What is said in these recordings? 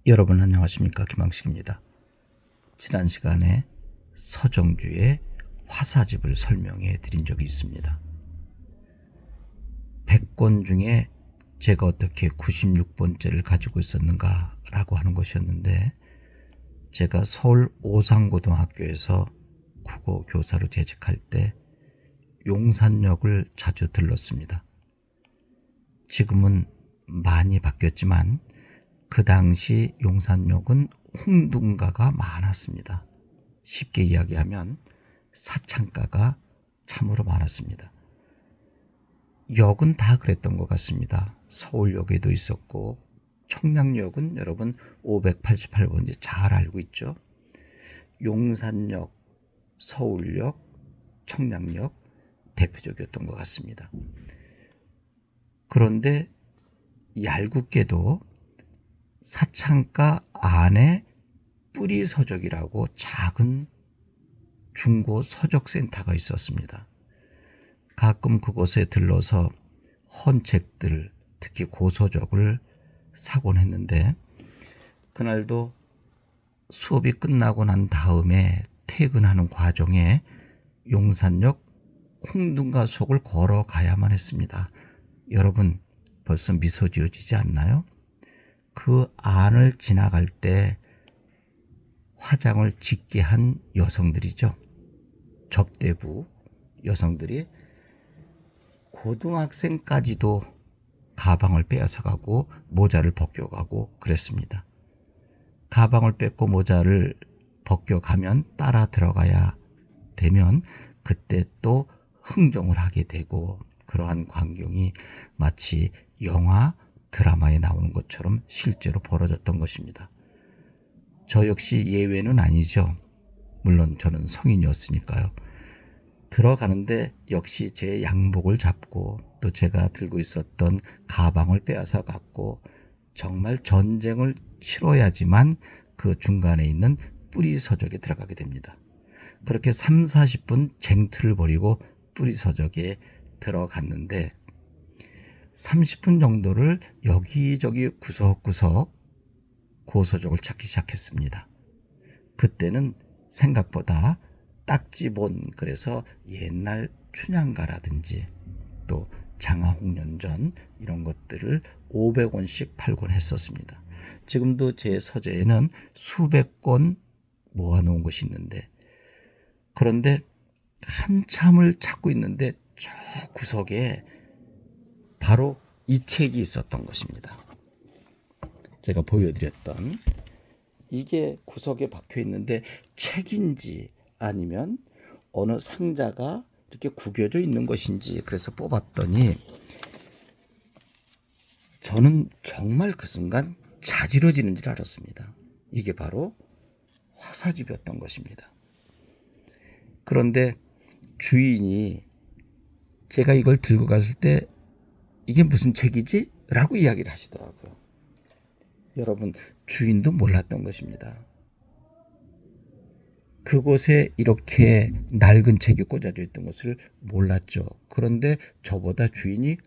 여러분 안녕하십니까, 김항식입니다. 지난 시간에 서정주의 화사집을 설명해 드린 적이 있습니다. 100권 중에 제가 어떻게 96번째를 가지고 있었는가 라고 하는 것이었는데, 제가 서울 오산고등학교에서 국어 교사로 재직할 때 용산역을 자주 들렀습니다. 지금은 많이 바뀌었지만 그 당시 용산역은 홍둔가가 많았습니다. 쉽게 이야기하면 사창가가 참으로 많았습니다. 역은 다 그랬던 것 같습니다. 서울역에도 있었고, 청량역은 여러분 588번지 잘 알고 있죠. 용산역, 서울역, 청량역 대표적이었던 것 같습니다. 그런데 얄궂게도 사창가 안에 뿌리서적이라고 작은 중고 서적센터가 있었습니다. 가끔 그곳에 들러서 헌책들, 특히 고서적을 사곤 했는데, 그날도 수업이 끝나고 난 다음에 퇴근하는 과정에 용산역 홍둔가 속을 걸어가야만 했습니다. 여러분 벌써 미소 지어지지 않나요? 그 안을 지나갈 때 화장을 짙게 한 여성들이죠. 접대부 여성들이 고등학생까지도 가방을 빼앗아 가고 모자를 벗겨가고 그랬습니다. 가방을 뺏고 모자를 벗겨가면 따라 들어가야 되면 그때 또 흥정을 하게 되고, 그러한 광경이 마치 영화, 드라마에 나오는 것처럼 실제로 벌어졌던 것입니다. 저 역시 예외는 아니죠. 물론 저는 성인이었으니까요. 들어가는데 역시 제 양복을 잡고 또 제가 들고 있었던 가방을 빼앗아 갔고, 정말 전쟁을 치러야지만 그 중간에 있는 뿌리서적에 들어가게 됩니다. 그렇게 30-40분 쟁투를 벌이고 뿌리서적에 들어갔는데, 30분 정도를 여기저기 구석구석 고서적을 찾기 시작했습니다. 그때는 생각보다 딱지본, 그래서 옛날 춘향가라든지 또 장화홍련전 이런 것들을 500원씩 팔곤 했었습니다. 지금도 제 서재에는 수백 권 모아놓은 것이 있는데, 그런데 한참을 찾고 있는데 저 구석에 바로 이 책이 있었던 것입니다. 제가 보여드렸던 이게 구석에 박혀 있는데 책인지 아니면 어느 상자가 이렇게 구겨져 있는 것인지, 그래서 뽑았더니 저는 정말 그 순간 자지러지는 줄 알았습니다. 이게 바로 화사집이었던 것입니다. 그런데 주인이 제가 이걸 들고 갔을 때 이게 무슨 책이지? 라고 이야기를 하시더라고요. 여러분, 주인도 몰랐던 것입니다. 그곳에 이렇게 낡은 책이 꽂아져 있던 것을 몰랐죠. 그런데 저보다 주인이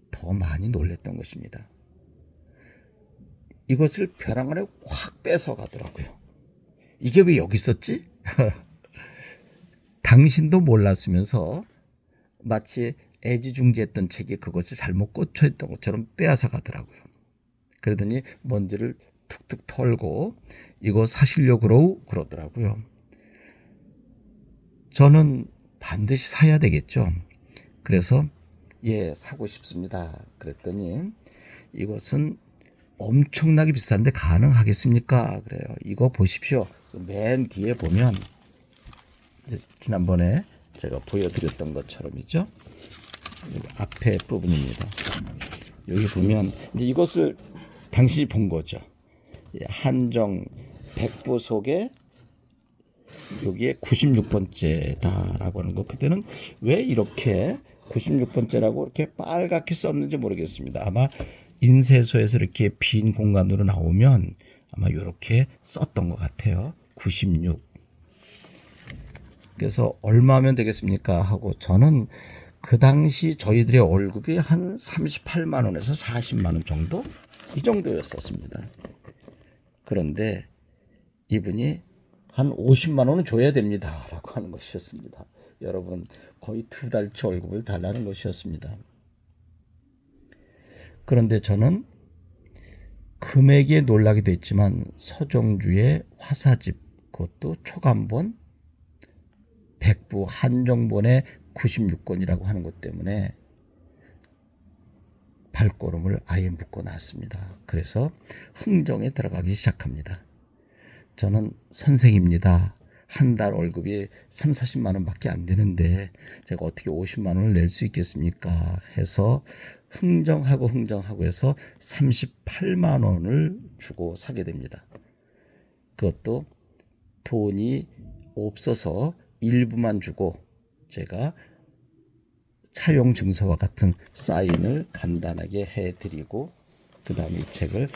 더 많이 놀랐던 것입니다. 이것을 벼랑 안에 확 뺏어 가더라고요. 이게 왜 여기 있었지? 당신도 몰랐으면서 마치 애지중지했던 책이 그것을 잘못 꽂혀있던 것처럼 빼앗아 가더라고요. 그러더니 먼지를 툭툭 털고 이거 사시려고 그러더라고요. 저는 반드시 사야 되겠죠. 그래서 사고 싶습니다. 그랬더니 이것은 엄청나게 비싼데 가능하겠습니까? 그래요. 이거 보십시오. 맨 뒤에 보면 지난번에 제가 보여드렸던 것처럼이죠. 앞에 부분입니다. 여기 보면 이제 이것을 당신이 본 거죠. 한정 백부 속에 여기에 96번째다라고 하는 거. 그때는 왜 이렇게 96번째라고 이렇게 빨갛게 썼는지 모르겠습니다. 아마 인쇄소에서 이렇게 빈 공간으로 나오면 아마 이렇게 썼던 것 같아요. 96. 그래서 얼마면 되겠습니까? 하고 저는 그 당시 저희들의 월급이 한 38만 원에서 40만 원 정도? 이 정도였었습니다. 그런데 이분이 한 50만 원은 줘야 됩니다 라고 하는 것이었습니다. 여러분, 거의 2달치 월급을 달라는 것이었습니다. 그런데 저는 금액에 놀라기도 했지만 서정주의 화사집, 그것도 초간본 백부 한정본의 96권이라고 하는 것 때문에 발걸음을 아예 묶어 놨습니다. 그래서 흥정에 들어가기 시작합니다. 저는 선생입니다. 한 달 월급이 3, 40만 원밖에 안 되는데 제가 어떻게 50만 원을 낼 수 있겠습니까? 해서 흥정하고 해서 38만 원을 주고 사게 됩니다. 그것도 돈이 없어서 일부만 주고 제가 차용 증서와 같은 사인을 간단하게 해드리고 그 다음에 이 책을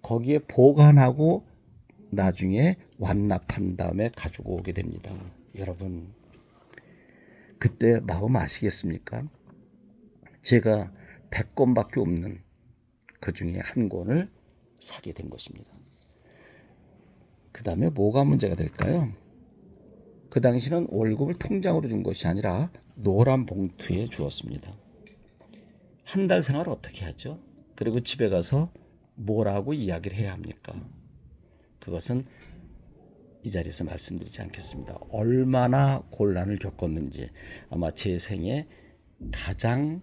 거기에 보관하고 나중에 완납한 다음에 가지고 오게 됩니다. 여러분, 그때 마음 아시겠습니까? 제가 100권밖에 없는 그 중에 한 권을 사게 된 것입니다. 그 다음에 뭐가 문제가 될까요? 그 당시는 월급을 통장으로 준 것이 아니라 노란 봉투에 주었습니다. 한 달 생활 어떻게 하죠? 그리고 집에 가서 뭐라고 이야기를 해야 합니까? 그것은 이 자리에서 말씀드리지 않겠습니다. 얼마나 곤란을 겪었는지 아마 제 생에 가장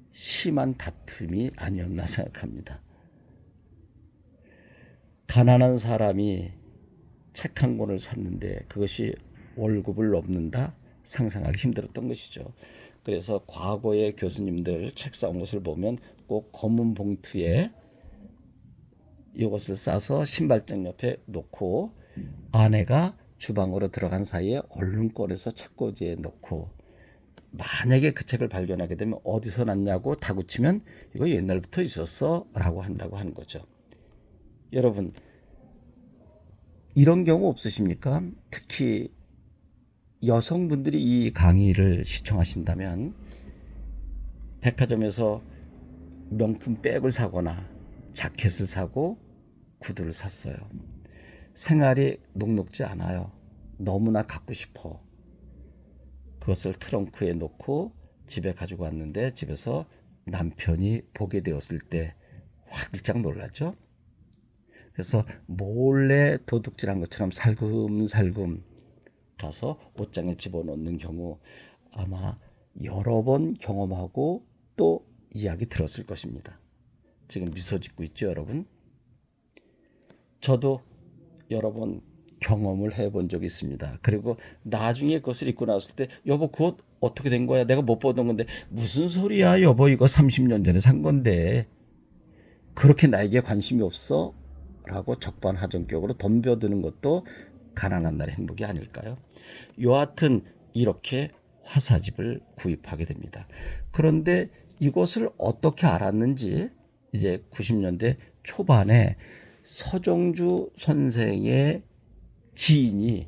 심한 다툼이 아니었나 생각합니다. 가난한 사람이 책 한 권을 샀는데 그것이 월급을 넘는다? 상상하기 힘들었던 것이죠. 그래서 과거의 교수님들 책 사온 것을 보면 꼭 검은 봉투에 이것을 싸서 신발장 옆에 놓고 아내가 주방으로 들어간 사이에 얼른 꺼내서 책꽂이에 넣고 만약에 그 책을 발견하게 되면 어디서 났냐고 다그치면 이거 옛날부터 있었어 라고 한다고 하는 거죠. 여러분, 이런 경우 없으십니까? 특히 여성분들이 이 강의를 시청하신다면 백화점에서 명품 백을 사거나 자켓을 사고 구두를 샀어요. 생활이 녹록지 않아요. 너무나 갖고 싶어. 그것을 트렁크에 놓고 집에 가지고 왔는데 집에서 남편이 보게 되었을 때 활짝 놀랐죠. 그래서 몰래 도둑질한 것처럼 살금살금 가서 옷장에 집어넣는 경우 아마 여러 번 경험하고 또 이야기 들었을 것입니다. 지금 미소 짓고 있죠, 여러분? 저도 여러 번 경험을 해본 적이 있습니다. 그리고 나중에 그것을 입고 나왔을 때 여보 그 옷 어떻게 된 거야? 내가 못 보던 건데. 무슨 소리야 여보, 이거 30년 전에 산 건데 그렇게 나에게 관심이 없어? 라고 적반하장격으로 덤벼드는 것도 가난한 날의 행복이 아닐까요? 여하튼 이렇게 화사집을 구입하게 됩니다. 그런데 이것을 어떻게 알았는지 이제 90년대 초반에 서정주 선생의 지인이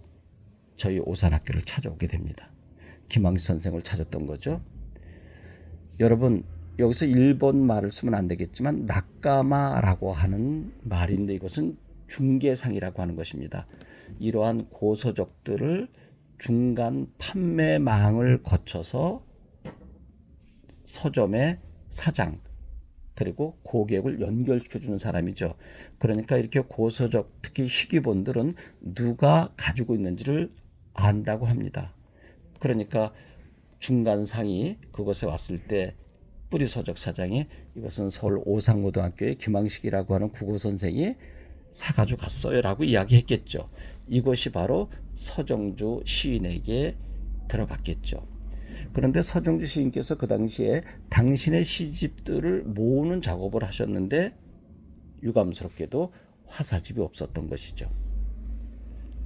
저희 오산학교를 찾아오게 됩니다. 김항식 선생을 찾았던 거죠. 여러분, 여기서 일본 말을 쓰면 안 되겠지만 낙가마라고 하는 말인데 이것은 중개상이라고 하는 것입니다. 이러한 고서적들을 중간 판매망을 거쳐서 서점의 사장 그리고 고객을 연결시켜주는 사람이죠. 그러니까 이렇게 고서적, 특히 희귀본들은 누가 가지고 있는지를 안다고 합니다. 그러니까 중간상이 그곳에 왔을 때 뿌리서적 사장이 이것은 서울 오상고등학교의 김항식이라고 하는 국어선생이 사가지고 갔어요 라고 이야기했겠죠. 이것이 바로 서정주 시인에게 들어갔겠죠. 그런데 서정주 시인께서 그 당시에 당신의 시집들을 모으는 작업을 하셨는데 유감스럽게도 화사집이 없었던 것이죠.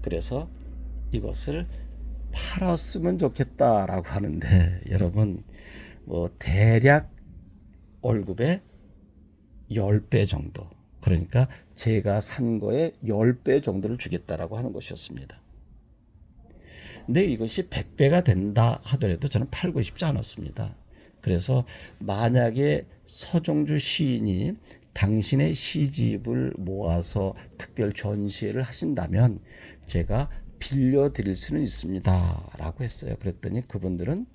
그래서 이것을 팔았으면 좋겠다라고 하는데 여러분, 대략 월급의 10배 정도, 그러니까 제가 산 거에 10배 정도를 주겠다라고 하는 것이었습니다. 근데 이것이 100배가 된다 하더라도 저는 팔고 싶지 않았습니다. 그래서 만약에 서정주 시인이 당신의 시집을 모아서 특별 전시회를 하신다면 제가 빌려드릴 수는 있습니다 라고 했어요. 그랬더니 그분들은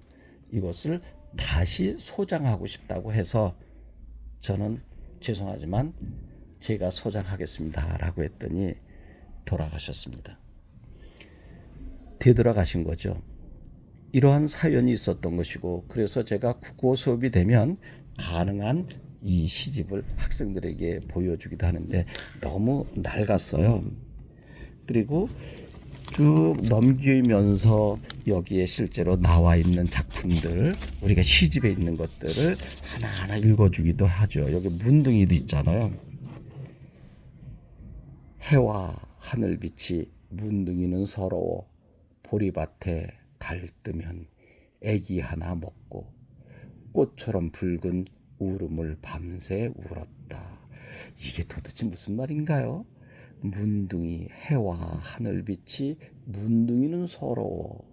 이것을 다시 소장하고 싶다고 해서 저는 죄송하지만 제가 소장하겠습니다 라고 했더니 돌아가셨습니다. 되돌아가신 거죠. 이러한 사연이 있었던 것이고, 그래서 제가 국어 수업이 되면 가능한 이 시집을 학생들에게 보여주기도 하는데 너무 낡았어요. 그리고 쭉 넘기면서 여기에 실제로 나와 있는 작품들, 우리가 시집에 있는 것들을 하나하나 읽어주기도 하죠. 여기 문둥이도 있잖아요. 해와 하늘빛이 문둥이는 서러워 보리밭에 달 뜨면 애기 하나 먹고 꽃처럼 붉은 울음을 밤새 울었다. 이게 도대체 무슨 말인가요? 문둥이, 해와 하늘빛이 문둥이는 서러워.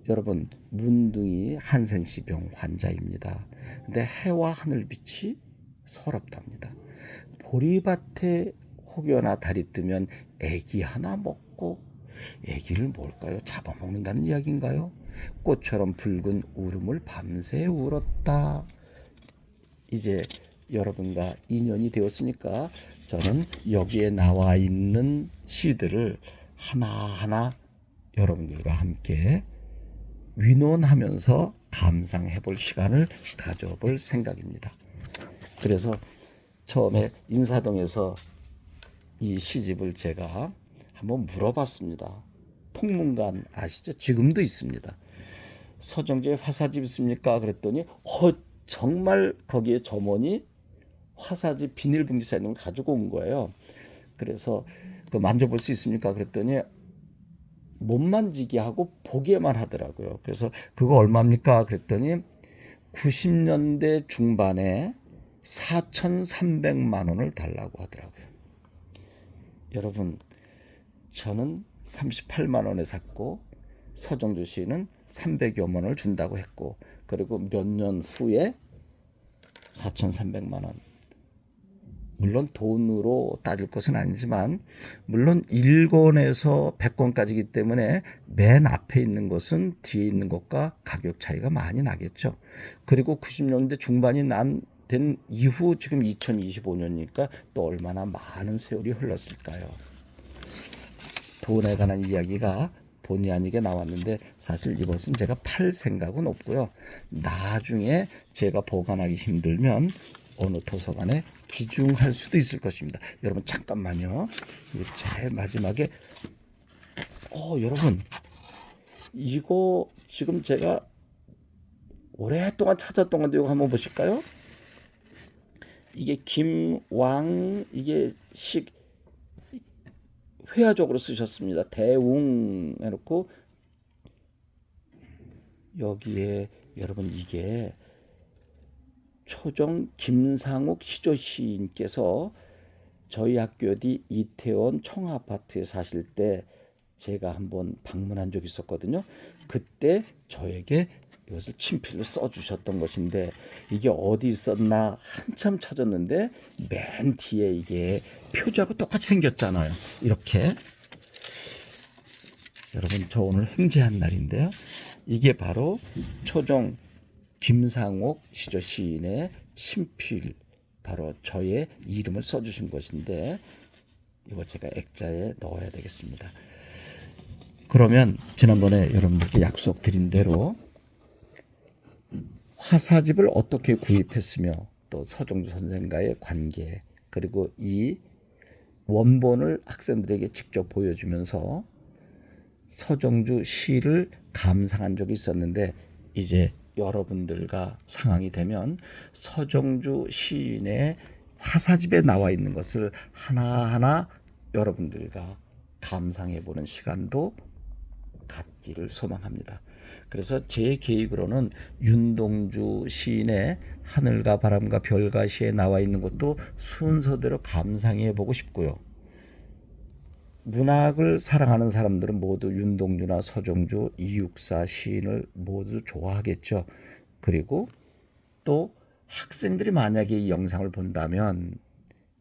여러분, 문둥이 한센시병 환자입니다. 근데 해와 하늘빛이 서럽답니다. 보리밭에 혹여나 달이 뜨면 애기 하나 먹고, 애기를 뭘까요? 잡아먹는다는 이야기인가요? 꽃처럼 붉은 울음을 밤새 울었다. 이제 여러분과 인연이 되었으니까 저는 여기에 나와 있는 시들을 하나하나 여러분들과 함께 위논하면서 감상해 볼 시간을 가져볼 생각입니다. 그래서 처음에 인사동에서 이 시집을 제가 한번 물어봤습니다. 통문관 아시죠? 지금도 있습니다. 서정주의 화사집 있습니까? 그랬더니 정말 거기에 점원이 화사집 비닐봉지 싸는 걸 가지고 온 거예요. 그래서 그 만져볼 수 있습니까? 그랬더니 못 만지게 하고 보게만 하더라고요. 그래서 그거 얼마입니까? 그랬더니 90년대 중반에 4,300만 원을 달라고 하더라고요. 여러분, 저는 38만 원에 샀고 서정주 씨는 300여만 원을 준다고 했고, 그리고 몇 년 후에 4,300만 원. 물론 돈으로 따질 것은 아니지만, 물론 1권에서 100권까지이기 때문에 맨 앞에 있는 것은 뒤에 있는 것과 가격 차이가 많이 나겠죠. 그리고 90년대 중반이 된 이후 지금 2025년이니까 또 얼마나 많은 세월이 흘렀을까요? 돈에 관한 이야기가 본의 아니게 나왔는데 사실 이것은 제가 팔 생각은 없고요. 나중에 제가 보관하기 힘들면 어느 도서관에 기증할 수도 있을 것입니다. 여러분 잠깐만요. 제일 마지막에 여러분 이거 지금 제가 오랫동안 찾았던 건데 이거 한번 보실까요? 이게 김왕 이게 회화적으로 쓰셨습니다. 대웅 해놓고 여기에 여러분 이게 초정 김상욱 시조 시인께서 저희 학교 뒤 이태원 청아파트에 사실 때 제가 한번 방문한 적이 있었거든요. 그때 저에게 이것을 친필로 써주셨던 것인데 이게 어디 있었나 한참 찾았는데 맨 뒤에 이게 표지하고 똑같이 생겼잖아요. 이렇게 여러분 저 오늘 행제한 날인데요. 이게 바로 초정 김상옥 시조 시인의 친필 바로 저의 이름을 써주신 것인데 이거 제가 액자에 넣어야 되겠습니다. 그러면 지난번에 여러분들께 약속드린 대로 화사집을 어떻게 구입했으며 또 서정주 선생과의 관계 그리고 이 원본을 학생들에게 직접 보여주면서 서정주 시를 감상한 적이 있었는데 이제 여러분들과 상황이 되면 서정주 시인의 화사집에 나와 있는 것을 하나하나 여러분들과 감상해보는 시간도 갖기를 소망합니다. 그래서 제 계획으로는 윤동주 시인의 하늘과 바람과 별과 시에 나와 있는 것도 순서대로 감상해 보고 싶고요. 문학을 사랑하는 사람들은 모두 윤동주나 서정주, 이육사 시인을 모두 좋아하겠죠. 그리고 또 학생들이 만약에 이 영상을 본다면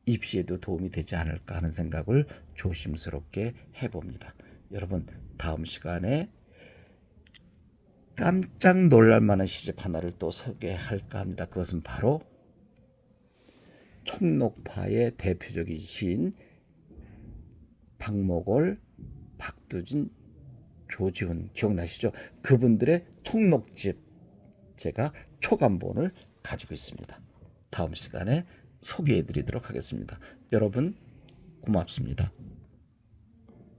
입시에도 도움이 되지 않을까 하는 생각을 조심스럽게 해봅니다. 여러분, 다음 시간에 깜짝 놀랄 만한 시집 하나를 또 소개할까 합니다. 그것은 바로 총록파의 대표적이신 박목월, 박두진, 조지훈 기억나시죠? 그분들의 총록집 제가 초간본을 가지고 있습니다. 다음 시간에 소개해 드리도록 하겠습니다. 여러분 고맙습니다.